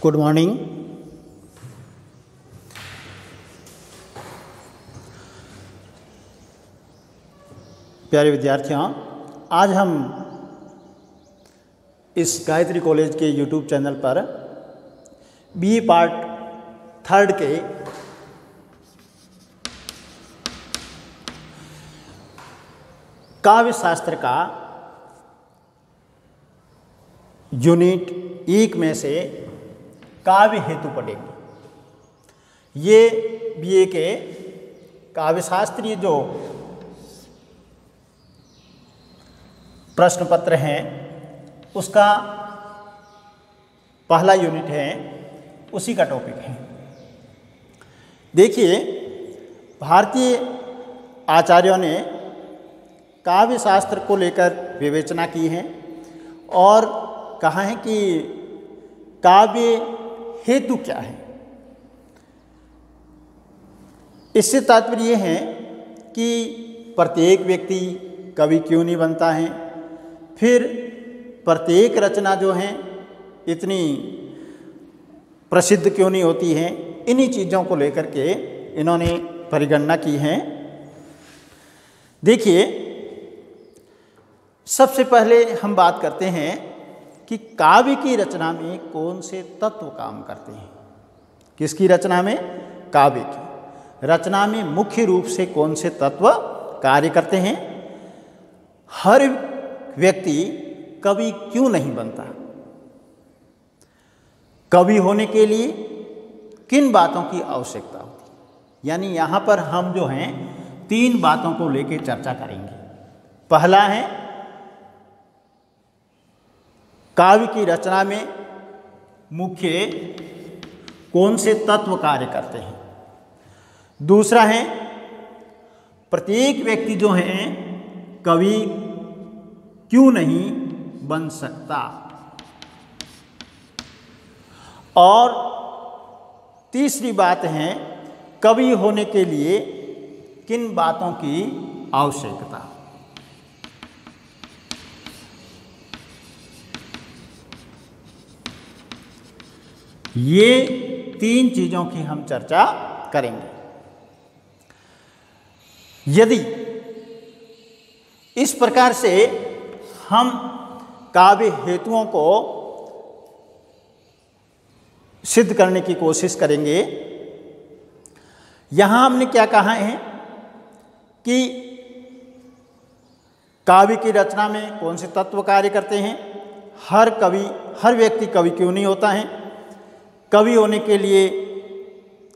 Good morning. प्यारे विद्यार्थियों, आज हम इस गायत्री कॉलेज के यूट्यूब चैनल पर बीए पार्ट 3 के काव्य शास्त्र का यूनिट 1 में से काव्य हेतु पढ़ेंगे। ये बीए के काव्य शास्त्रीय जो प्रश्न पत्र हैं उसका पहला यूनिट है, उसी का टॉपिक है। देखिए, भारतीय आचार्यों ने काव्य शास्त्र को लेकर विवेचना की है और कहा है कि काव्य हेतु क्या है। इससे तात्पर्य यह है कि प्रत्येक व्यक्ति कवि क्यों नहीं बनता है, फिर प्रत्येक रचना जो है इतनी प्रसिद्ध क्यों नहीं होती है। इन्हीं चीज़ों को लेकर के इन्होंने परिगणना की है। देखिए, सबसे पहले हम बात करते हैं कि काव्य की रचना में कौन से तत्व काम करते हैं। किसकी रचना में? काव्य की रचना में मुख्य रूप से कौन से तत्व कार्य करते हैं। हर व्यक्ति कवि क्यों नहीं बनता, कवि होने के लिए किन बातों की आवश्यकता होती है। यानी यहाँ पर हम जो हैं 3 बातों को लेकर चर्चा करेंगे। पहला है काव्य की रचना में मुख्य कौन से तत्व कार्य करते हैं। दूसरा है प्रत्येक व्यक्ति जो है कवि क्यों नहीं बन सकता। और तीसरी बात है कवि होने के लिए किन बातों की आवश्यकता। ये 3 चीज़ों की हम चर्चा करेंगे। यदि इस प्रकार से हम काव्य हेतुओं को सिद्ध करने की कोशिश करेंगे, यहां हमने क्या कहा है कि काव्य की रचना में कौन से तत्व कार्य करते हैं, हर व्यक्ति कवि क्यों नहीं होता है, कवि होने के लिए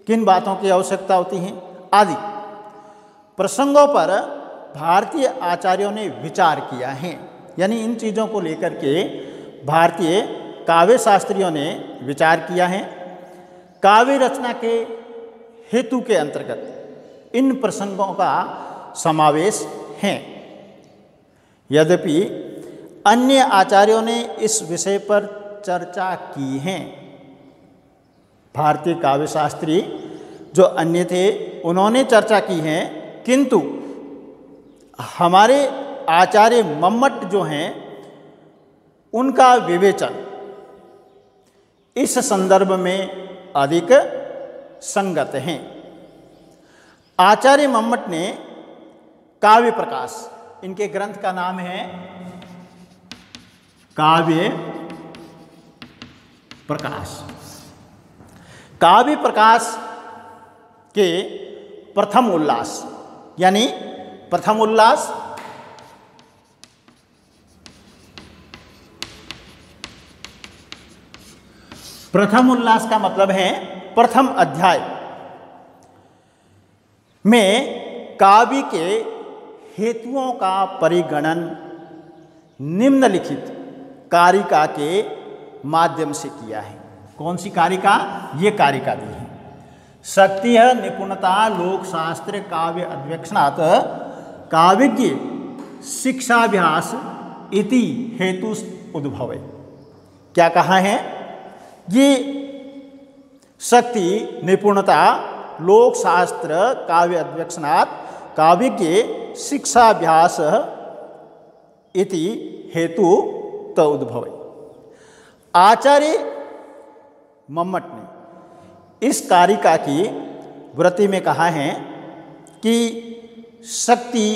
किन बातों की आवश्यकता होती है, आदि प्रसंगों पर भारतीय आचार्यों ने विचार किया है। यानी इन चीज़ों को लेकर के भारतीय काव्य शास्त्रियों ने विचार किया है। काव्य रचना के हेतु के अंतर्गत इन प्रसंगों का समावेश है। यद्यपि अन्य आचार्यों ने इस विषय पर चर्चा की है। भारतीय काव्य शास्त्री जो अन्य थे उन्होंने चर्चा की है, किंतु हमारे आचार्य मम्मट जो हैं उनका विवेचन इस संदर्भ में अधिक संगत है। आचार्य मम्मट ने काव्य प्रकाश, इनके ग्रंथ का नाम है काव्य प्रकाश। काव्य प्रकाश के प्रथम उल्लास, यानी प्रथम उल्लास का मतलब है प्रथम अध्याय में काव्य के हेतुओं का परिगणन निम्नलिखित कारिका के माध्यम से किया है। कौन सी कारिका? ये कारिका दी है। शक्ति निपुणता लोक शास्त्र काव्य अध्यक्षणात् काव्यज्ञ शिक्षाभ्यास इति हेतु उद्भवे। क्या कहा है? ये शक्ति निपुणता लोक शास्त्र काव्य अध्यक्षणात् काव्यज्ञ शिक्षाभ्यास इति हेतु तो उद्भवे। आचार्य मम्मट ने इस कारिका की वृत्ति में कहा है कि शक्ति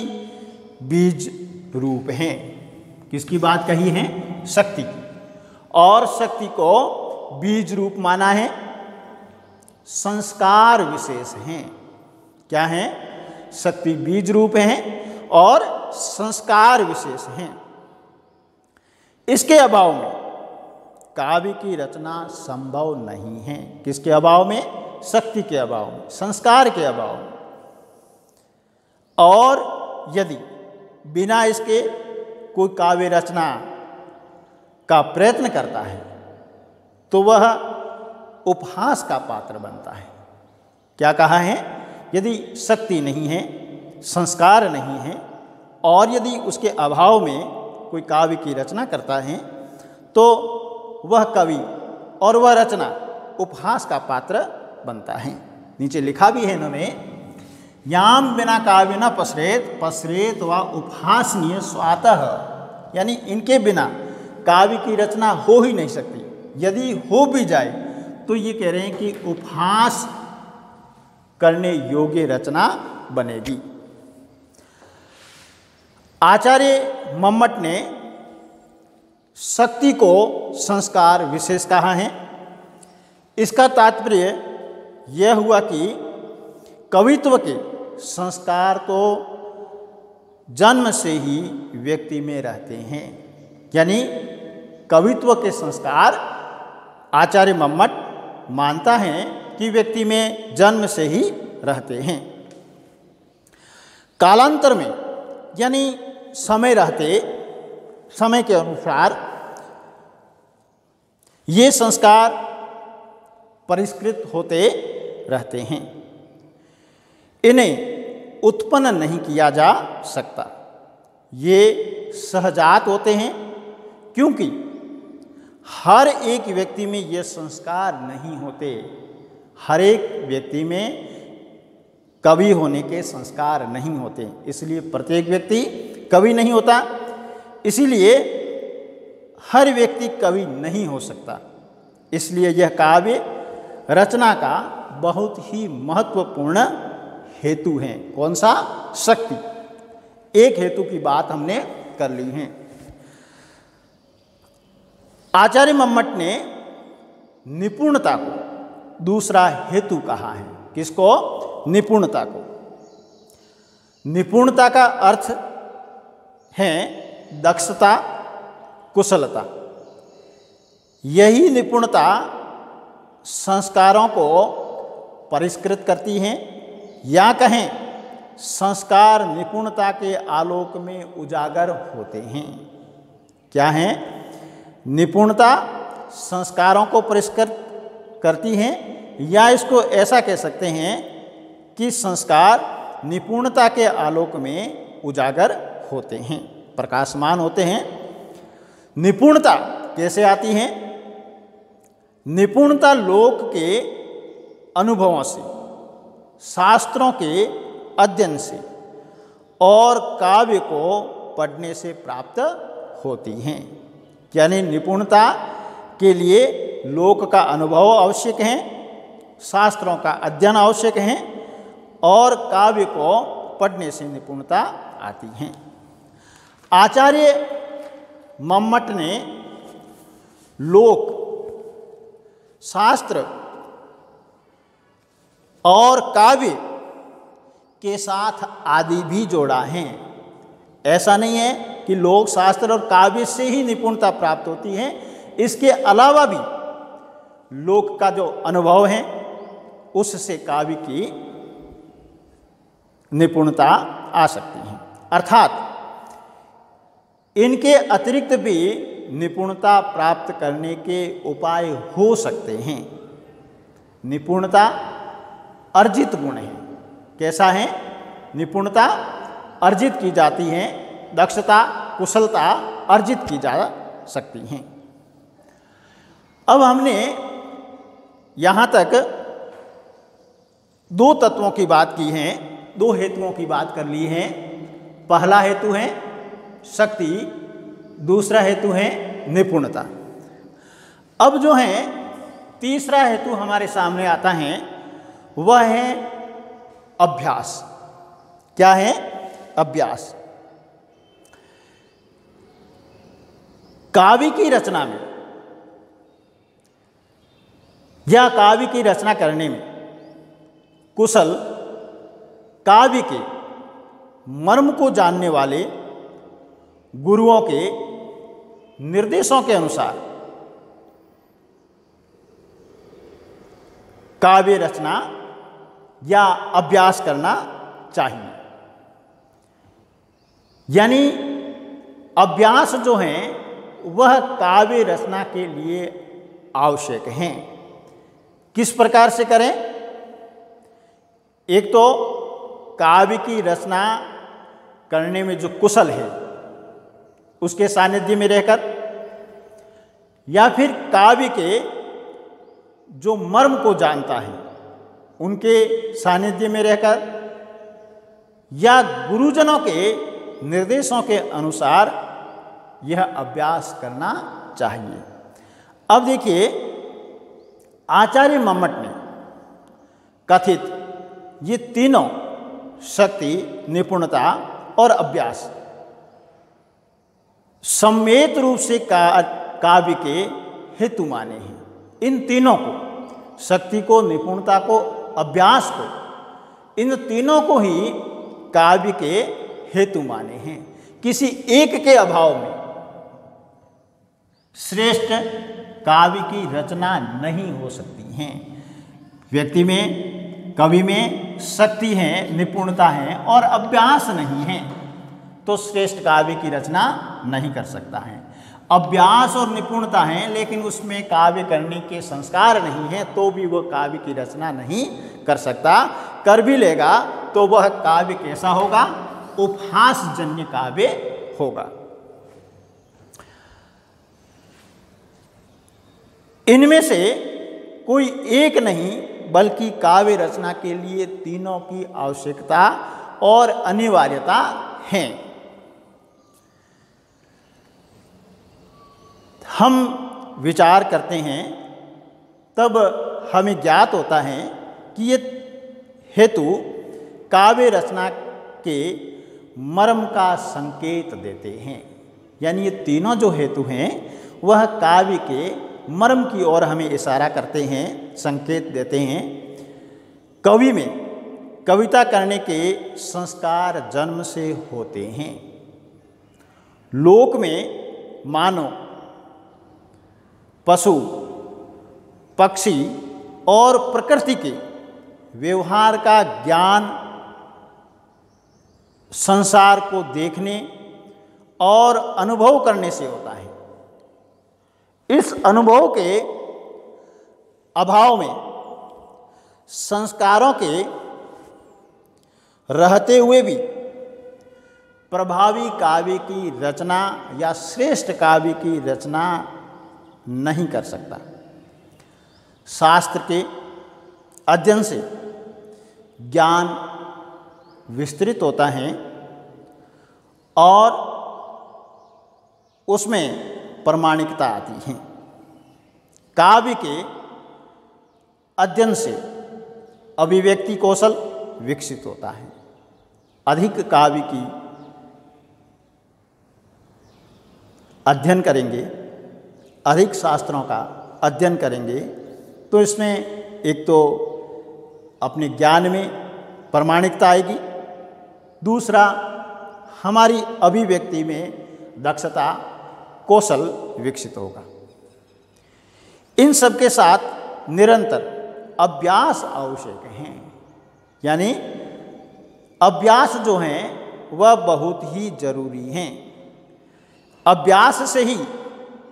बीज रूप है। किसकी बात कही है? शक्ति की। और शक्ति को बीज रूप माना है, संस्कार विशेष हैं। क्या है? शक्ति बीज रूप है और संस्कार विशेष हैं। इसके अभाव में काव्य की रचना संभव नहीं है। किसके अभाव में? शक्ति के अभाव में, संस्कार के अभाव में। और यदि बिना इसके कोई काव्य रचना का प्रयत्न करता है तो वह उपहास का पात्र बनता है। क्या कहा है? यदि शक्ति नहीं है, संस्कार नहीं है और यदि उसके अभाव में कोई काव्य की रचना करता है तो वह कवि और वह रचना उपहास का पात्र बनता है। नीचे लिखा भी है इन्होंने, याम बिना काव्य न पसरेत, पसरेत व उपहासनीय स्वातः। यानी इनके बिना काव्य की रचना हो ही नहीं सकती। यदि हो भी जाए तो ये कह रहे हैं कि उपहास करने योग्य रचना बनेगी। आचार्य मम्मट ने शक्ति को संस्कार विशेष कहा है। इसका तात्पर्य यह हुआ कि कवित्व के संस्कार तो जन्म से ही व्यक्ति में रहते हैं। यानी कवित्व के संस्कार आचार्य मम्मट मानता है कि व्यक्ति में जन्म से ही रहते हैं। कालांतर में यानी समय रहते, समय के अनुसार ये संस्कार परिष्कृत होते रहते हैं। इन्हें उत्पन्न नहीं किया जा सकता। ये सहजात होते हैं क्योंकि हर एक व्यक्ति में ये संस्कार नहीं होते। हर एक व्यक्ति में कवि होने के संस्कार नहीं होते, इसलिए प्रत्येक व्यक्ति कवि नहीं होता। इसीलिए हर व्यक्ति कवि नहीं हो सकता। इसलिए यह काव्य रचना का बहुत ही महत्वपूर्ण हेतु है। कौन सा? शक्ति। एक हेतु की बात हमने कर ली है। आचार्य मम्मट ने निपुणता को दूसरा हेतु कहा है। किसको? निपुणता को। निपुणता का अर्थ है दक्षता, कुशलता। यही निपुणता संस्कारों को परिष्कृत करती है, या कहें संस्कार निपुणता के आलोक में उजागर होते हैं। क्या है? निपुणता संस्कारों को परिष्कृत करती है, या इसको ऐसा कह सकते हैं कि संस्कार निपुणता के आलोक में उजागर होते हैं, प्रकाशमान होते हैं। निपुणता कैसे आती है? निपुणता लोक के अनुभवों से, शास्त्रों के अध्ययन से और काव्य को पढ़ने से प्राप्त होती हैं। यानी निपुणता के लिए लोक का अनुभव आवश्यक है, शास्त्रों का अध्ययन आवश्यक है और काव्य को पढ़ने से निपुणता आती है। आचार्य मम्मट ने लोक, शास्त्र और काव्य के साथ आदि भी जोड़ा है। ऐसा नहीं है कि लोक, शास्त्र और काव्य से ही निपुणता प्राप्त होती है। इसके अलावा भी लोक का जो अनुभव है उससे काव्य की निपुणता आ सकती है। अर्थात इनके अतिरिक्त भी निपुणता प्राप्त करने के उपाय हो सकते हैं। निपुणता अर्जित गुण है। कैसा है? निपुणता अर्जित की जाती है, दक्षता, कुशलता अर्जित की जा सकती हैं। अब हमने यहाँ तक दो तत्वों की बात की है, दो हेतुओं की बात कर ली है। पहला हेतु है शक्ति, दूसरा हेतु है निपुणता। अब जो है तीसरा हेतु हमारे सामने आता है, वह है अभ्यास। क्या है? अभ्यास। काव्य की रचना में या काव्य की रचना करने में कुशल काव्य के मर्म को जानने वाले गुरुओं के निर्देशों के अनुसार काव्य रचना या अभ्यास करना चाहिए। यानी अभ्यास जो है वह काव्य रचना के लिए आवश्यक हैं। किस प्रकार से करें? एक तो काव्य की रचना करने में जो कुशल है उसके सानिध्य में रहकर, या फिर काव्य के जो मर्म को जानता है उनके सानिध्य में रहकर, या गुरुजनों के निर्देशों के अनुसार यह अभ्यास करना चाहिए। अब देखिए, आचार्य मम्मट ने कथित ये तीनों शक्ति, निपुणता और अभ्यास सम्मेत रूप से काव्य के हेतु माने हैं। इन तीनों को, शक्ति को, निपुणता को, अभ्यास को, इन तीनों को ही काव्य के हेतु माने हैं। किसी एक के अभाव में श्रेष्ठ काव्य की रचना नहीं हो सकती है। व्यक्ति में, कवि में शक्ति है, निपुणता है और अभ्यास नहीं है तो श्रेष्ठ काव्य की रचना नहीं कर सकता है। अभ्यास और निपुणता है लेकिन उसमें काव्य करने के संस्कार नहीं है तो भी वह काव्य की रचना नहीं कर सकता। कर भी लेगा तो वह काव्य कैसा होगा? उपहासजन्य काव्य होगा। इनमें से कोई एक नहीं बल्कि काव्य रचना के लिए तीनों की आवश्यकता और अनिवार्यता है। हम विचार करते हैं तब हमें ज्ञात होता है कि ये हेतु काव्य रचना के मर्म का संकेत देते हैं। यानी ये तीनों जो हेतु हैं वह काव्य के मर्म की ओर हमें इशारा करते हैं, संकेत देते हैं। कवि में कविता करने के संस्कार जन्म से होते हैं। लोक में मानव, पशु, पक्षी और प्रकृति के व्यवहार का ज्ञान संसार को देखने और अनुभव करने से होता है। इस अनुभव के अभाव में संस्कारों के रहते हुए भी प्रभावी काव्य की रचना या श्रेष्ठ काव्य की रचना नहीं कर सकता। शास्त्र के अध्ययन से ज्ञान विस्तृत होता है और उसमें प्रामाणिकता आती है। काव्य के अध्ययन से अभिव्यक्ति कौशल विकसित होता है। अधिक काव्य की अध्ययन करेंगे, अधिक शास्त्रों का अध्ययन करेंगे तो इसमें एक तो अपने ज्ञान में प्रामाणिकता आएगी, दूसरा हमारी अभिव्यक्ति में दक्षता, कौशल विकसित होगा। इन सब के साथ निरंतर अभ्यास आवश्यक है। यानी अभ्यास जो है वह बहुत ही जरूरी है। अभ्यास से ही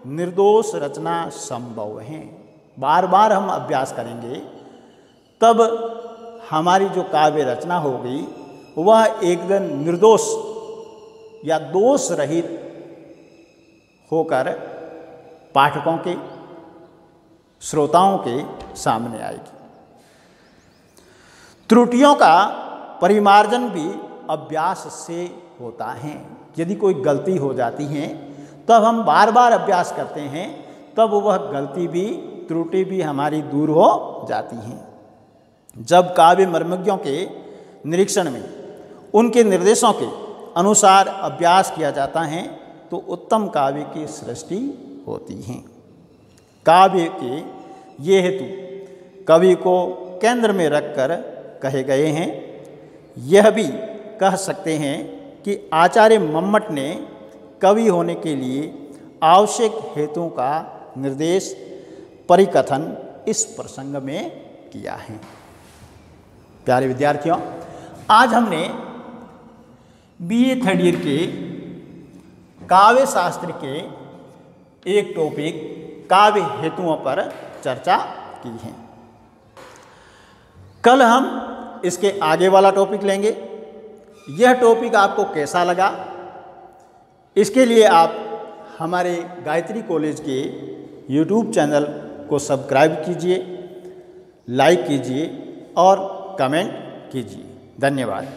निर्दोष रचना संभव है। बार बार हम अभ्यास करेंगे तब हमारी जो काव्य रचना होगी वह एकदम निर्दोष या दोष रहित होकर पाठकों के, श्रोताओं के सामने आएगी। त्रुटियों का परिमार्जन भी अभ्यास से होता है। यदि कोई गलती हो जाती है तब हम बार बार अभ्यास करते हैं तब वह गलती भी त्रुटि भी हमारी दूर हो जाती हैं। जब काव्य मर्मज्ञों के निरीक्षण में उनके निर्देशों के अनुसार अभ्यास किया जाता है तो उत्तम काव्य की सृष्टि होती है। काव्य के ये हेतु कवि को केंद्र में रखकर कहे गए हैं। यह भी कह सकते हैं कि आचार्य मम्मट ने कवि होने के लिए आवश्यक हेतुओं का निर्देश परिकथन इस प्रसंग में किया है। प्यारे विद्यार्थियों, आज हमने बीए थर्ड ईयर के काव्य शास्त्र के एक टॉपिक काव्य हेतुओं पर चर्चा की है। कल हम इसके आगे वाला टॉपिक लेंगे। यह टॉपिक आपको कैसा लगा, इसके लिए आप हमारे गायत्री कॉलेज के यूट्यूब चैनल को सब्सक्राइब कीजिए, लाइक कीजिए और कमेंट कीजिए। धन्यवाद।